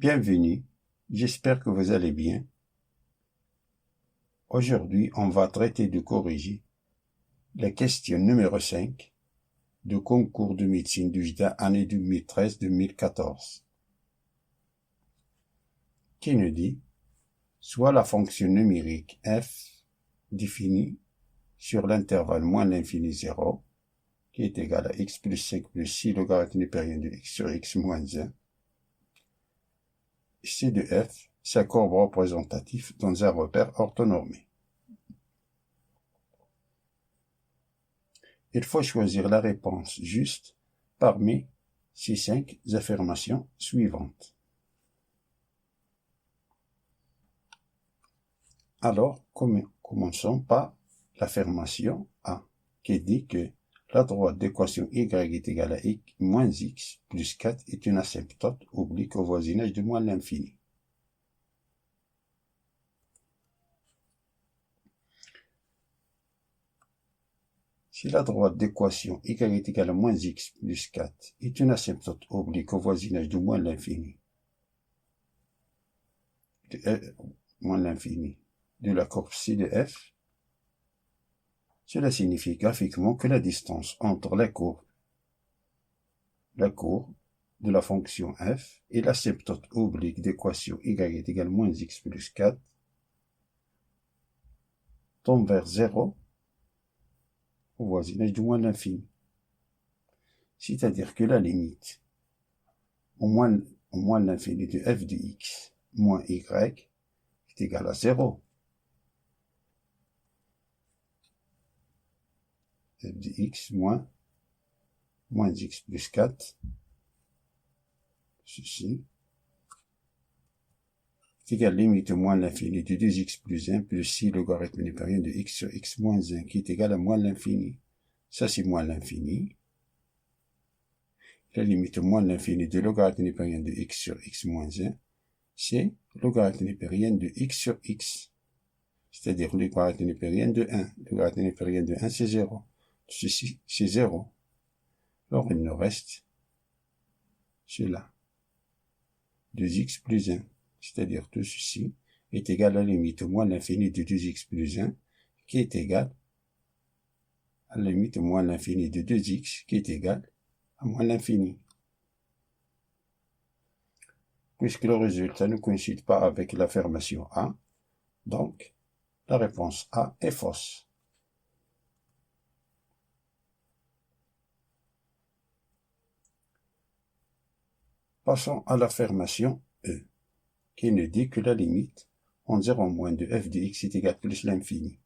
Bienvenue, j'espère que vous allez bien. Aujourd'hui, on va traiter de corriger la question numéro 5 du concours de médecine du JDA année 2013-2014, qui nous dit soit la fonction numérique f définie sur l'intervalle moins l'infini 0, qui est égal à x plus 5 plus 6 logarithme népérien de x sur x moins 1. C de f, sa courbe représentative dans un repère orthonormé. Il faut choisir la réponse juste parmi ces 5 affirmations suivantes. Alors, commençons par l'affirmation A, qui dit que la droite d'équation y est égale à x moins x plus 4 est une asymptote oblique au voisinage de moins l'infini. Si la droite d'équation y est égale à moins x plus 4 est une asymptote oblique au voisinage de moins l'infini, de la courbe C de f, cela signifie graphiquement que la distance entre la courbe de la fonction f et l'asymptote oblique d'équation y est égale à moins x plus 4 tombe vers 0 au voisinage de moins l'infini. C'est-à-dire que la limite au moins l'infini de f de x moins y est égale à 0. F de x moins x plus 4, ceci, est égal à la limite au moins l'infini de 2x plus 1 plus 6 logarithme népérien de x sur x moins 1, qui est égal à moins l'infini. Ça, c'est moins l'infini. La limite au moins l'infini de logarithme népérien de x sur x moins 1, c'est logarithme népérien de x sur x, c'est-à-dire logarithme népérien de 1. Logarithme népérien de 1, c'est 0. Ceci, c'est 0. Alors, il nous reste cela. 2x plus 1, c'est-à-dire tout ceci est égal à la limite au moins l'infini de 2x plus 1, qui est égal à la limite au moins l'infini de 2x, qui est égal à moins l'infini. Puisque le résultat ne coïncide pas avec l'affirmation A, donc la réponse A est fausse. Passons à l'affirmation E, qui nous dit que la limite en 0 moins de f de x est égale à plus l'infini.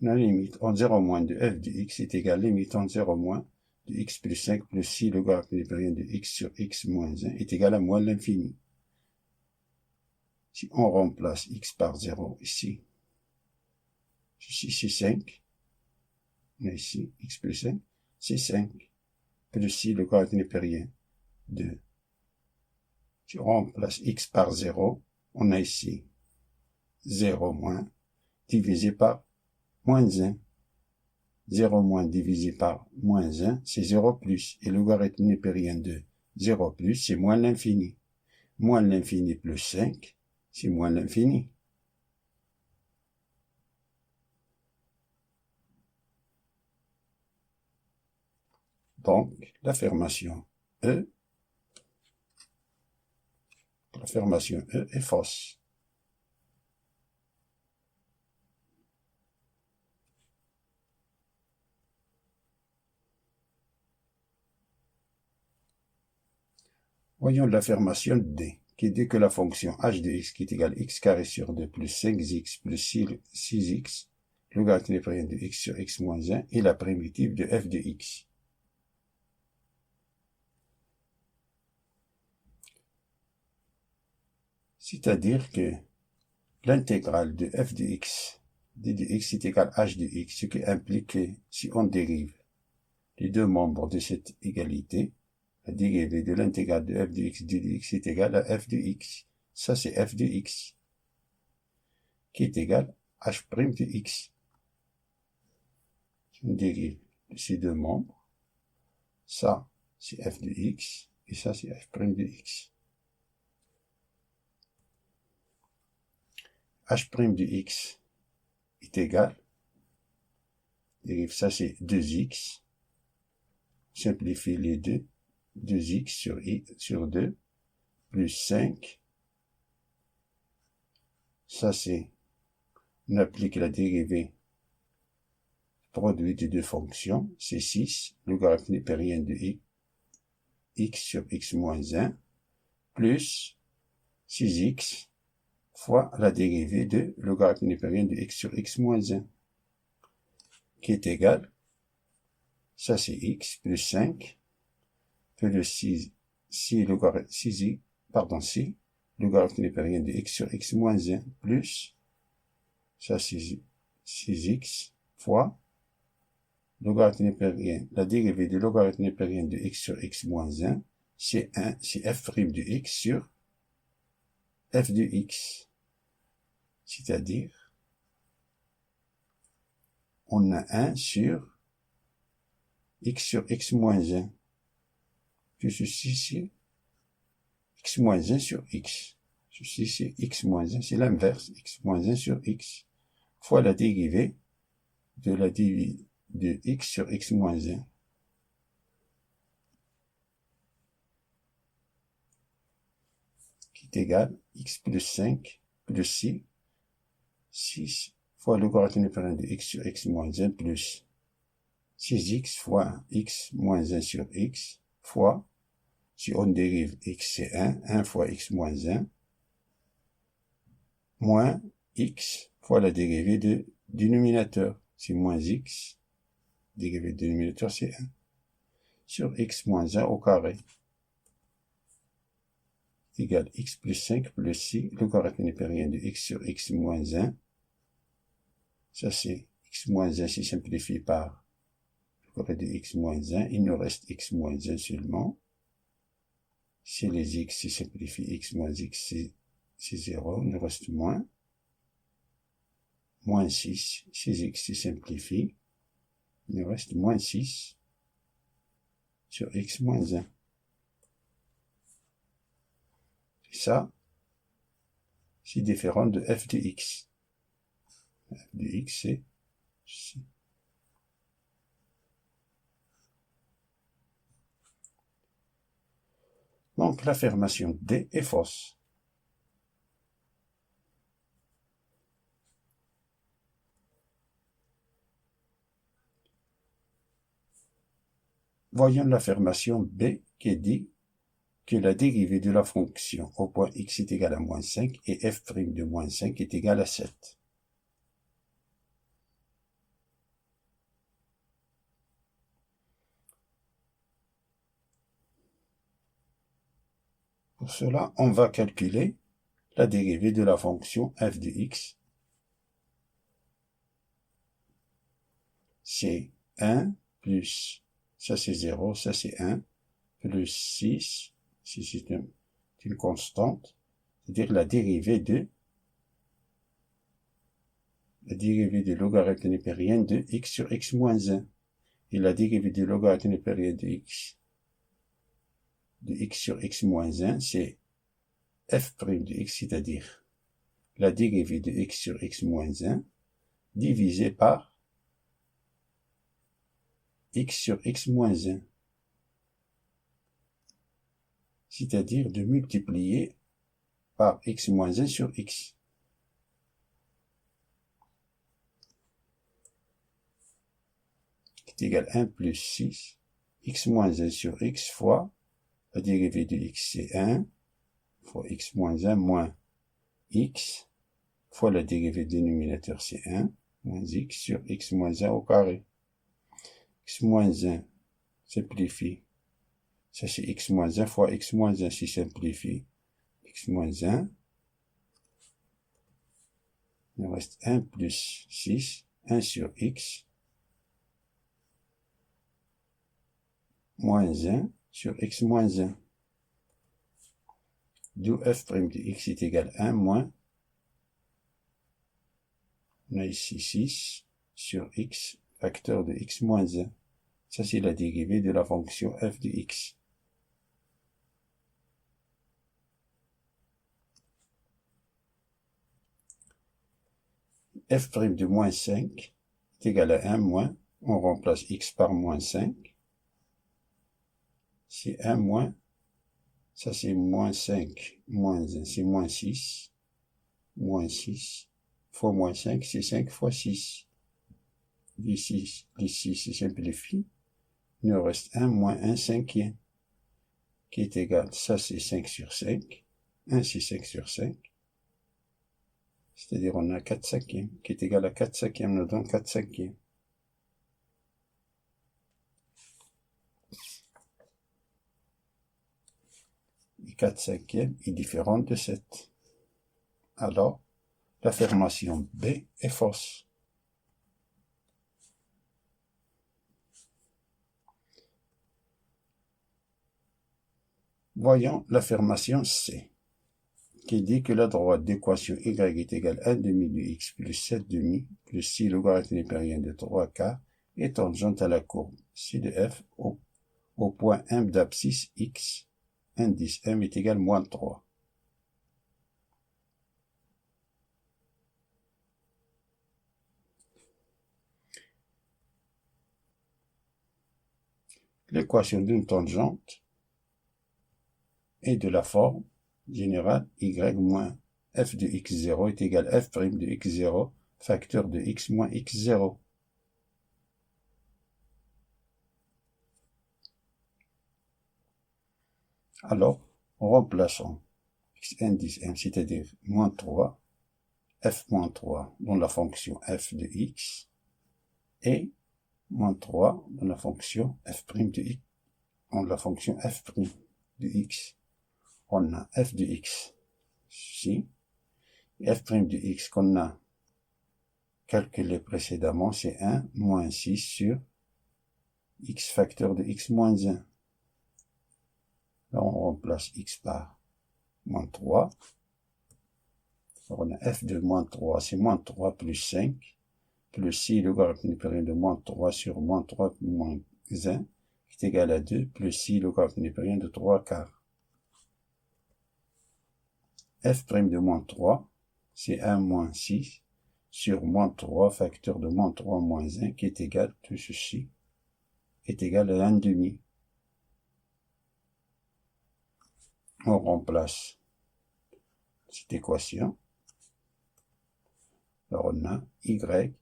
La limite en 0 moins de f de x est égale à la limite en 0 moins de x plus 5 plus 6 logarithme népérien de x sur x moins 1 est égal à moins l'infini. Si on remplace x par 0 ici, ceci c'est 5, mais ici x plus 5, c'est 5, plus 6 logarithme népérien de. Si on remplace x par 0, on a ici 0 moins divisé par moins 1. 0 moins divisé par moins 1, c'est 0 plus. Et le logarithme népérien de 0 plus, c'est moins l'infini. Moins l'infini plus 5, c'est moins l'infini. Donc, l'affirmation E est fausse. Voyons l'affirmation D, qui dit que la fonction h de x qui est égale à x carré sur 2 plus 5x plus 6x, logarithme népérien de x sur x moins 1, est la primitive de f de x. C'est-à-dire que l'intégrale de f de x, d de x est égal à h de x, ce qui implique que si on dérive les deux membres de cette égalité, la dérivée de l'intégrale de f de x, d de x est égal à f de x. Ça, c'est f de x, qui est égal à h' de x. Si on dérive de ces deux membres, Ça, c'est f de x, et ça, c'est f' de x. H' de x est égal, ça c'est 2x, simplifie les deux, 2x sur 2, plus 5, ça c'est, on applique la dérivée produit de deux fonctions, c'est 6, logarithme népérien de x sur x moins 1, plus 6x fois la dérivée de logarithme népérien de x sur x moins 1, qui est égal, ça c'est x plus 5, plus 6 logarithme népérien de x sur x moins 1, plus, ça c'est 6x fois logarithme népérien, la dérivée de logarithme népérien de x sur x moins 1, c'est f' de x sur f de x. C'est-à-dire, on a 1 sur x moins 1. Puis ceci, c'est x moins 1 sur x. Ceci, c'est x moins 1, c'est l'inverse, x moins 1 sur x, fois la dérivée de la dérivée de x sur x moins 1. Qui est égal x plus 5 plus 6 fois le logarithme népérien de x sur x moins 1 plus 6x fois x moins 1 sur x fois, si on dérive x c'est 1 fois x moins 1, moins x fois la dérivée de dénominateur, c'est moins x, dérivée de dénominateur c'est 1, sur x moins 1 au carré, égale x plus 5 plus 6, logarithme népérien de x sur x moins 1, ça c'est x moins 1, c'est simplifié par le carré de x moins 1, il nous reste x moins 1 seulement, si les x se simplifient, x moins x c'est 0, il nous reste moins 6, 6x se simplifie, il nous reste moins 6 sur x moins 1. Et ça, c'est différent de f de x. F de x, c'est ceci. Donc, l'affirmation D est fausse. Voyons l'affirmation B qui dit que la dérivée de la fonction au point x est égale à moins 5 et f' de moins 5 est égale à 7. Pour cela, on va calculer la dérivée de la fonction f de x. C'est 1 plus, ça c'est 0, ça c'est 1, plus 6, si c'est une constante, c'est-à-dire la dérivée de logarithme népérien de x sur x moins 1. Et la dérivée de logarithme népérien de x sur x moins 1, c'est f' de x, c'est-à-dire la dérivée de x sur x moins 1 divisé par x sur x moins 1. C'est-à-dire de multiplier par x moins 1 sur x. Qui est égal à 1 plus 6, x moins 1 sur x fois la dérivée de x c'est 1, fois x moins 1 moins x, fois la dérivée du dénominateur c'est 1, moins x sur x moins 1 au carré. X moins 1 simplifie. Ça c'est x moins 1 fois x moins 1 si simplifie. X moins 1. Il nous reste 1 plus 6, 1 sur x, moins 1 sur x moins 1. D'où f' de x est égal à 1 moins, on a ici 6 sur x, facteur de x moins 1. Ça, c'est la dérivée de la fonction f de x. F' de moins 5 est égal à 1 moins, on remplace x par moins 5. C'est 1 moins, ça c'est moins 5, moins 1, c'est moins 6. Moins 6 fois moins 5, c'est 5 fois 6. Ici se simplifie. Il nous reste 1 moins 1 cinquième, qui est égal, ça c'est 5 sur 5. 1 c'est 5 sur 5. C'est-à-dire on a 4 cinquièmes, qui est égal à 4 cinquièmes, nous donne 4 cinquièmes. Et 4 cinquièmes est différente de 7. Alors, l'affirmation B est fausse. Voyons l'affirmation C, qui dit que la droite d'équation y est égale à 1 demi de x plus 7 demi plus 6 logarithme népérien de 3 quarts est tangente à la courbe C de f au point M d'abscisse x, indice M est égal à moins 3. L'équation d'une tangente est de la forme générale y moins f de x0 est égal à f' de x0 facteur de x moins x0. Alors, remplaçons x indice m, c'est-à-dire moins 3, f moins 3 dans la fonction f de x, et moins 3 dans la fonction f' de x, dans la fonction f' de x. On a f de x ici, et f' de x qu'on a calculé précédemment, c'est 1 moins 6 sur x facteur de x moins 1. Là, on remplace x par moins 3. Alors, on a f de moins 3, c'est moins 3 plus 5, plus 6 logarithme népérien de moins 3 sur moins 3 moins 1, qui est égal à 2, plus 6 logarithme népérien de 3 quarts. F' de moins 3, c'est 1 moins 6 sur moins 3 facteur de moins 3 moins 1, qui est égal, tout ceci, est égal à 1 demi. On remplace cette équation. Alors on a y,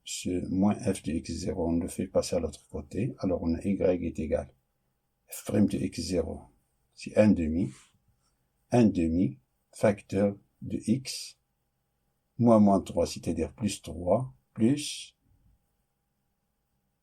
ce moins f de x0, on le fait passer à l'autre côté. Alors on a y est égal f' de x0, c'est 1 demi, facteur de x, moins 3, c'est-à-dire plus 3, plus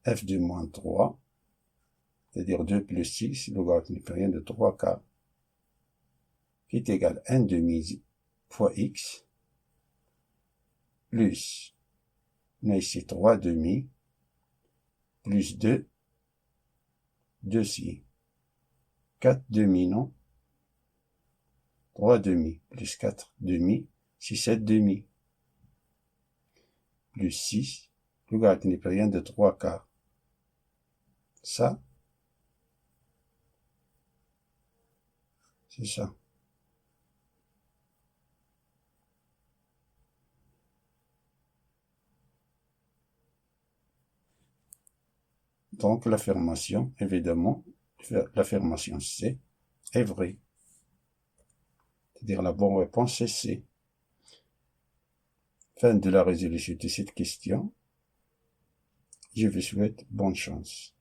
f de moins 3, c'est-à-dire 2 plus 6, logarithme népérien de 3 quarts, qui est égal à 1 demi fois x, plus, on a ici 3 demi, plus 2, 2 ici, 4 demi, non? 3 demi, plus 4 demi, c'est 7 demi, plus 6, logarithme népérien de 3 quarts. Ça, c'est ça. Donc l'affirmation, évidemment, l'affirmation C est vraie. C'est-à-dire la bonne réponse est C. Fin de la résolution de cette question. Je vous souhaite bonne chance.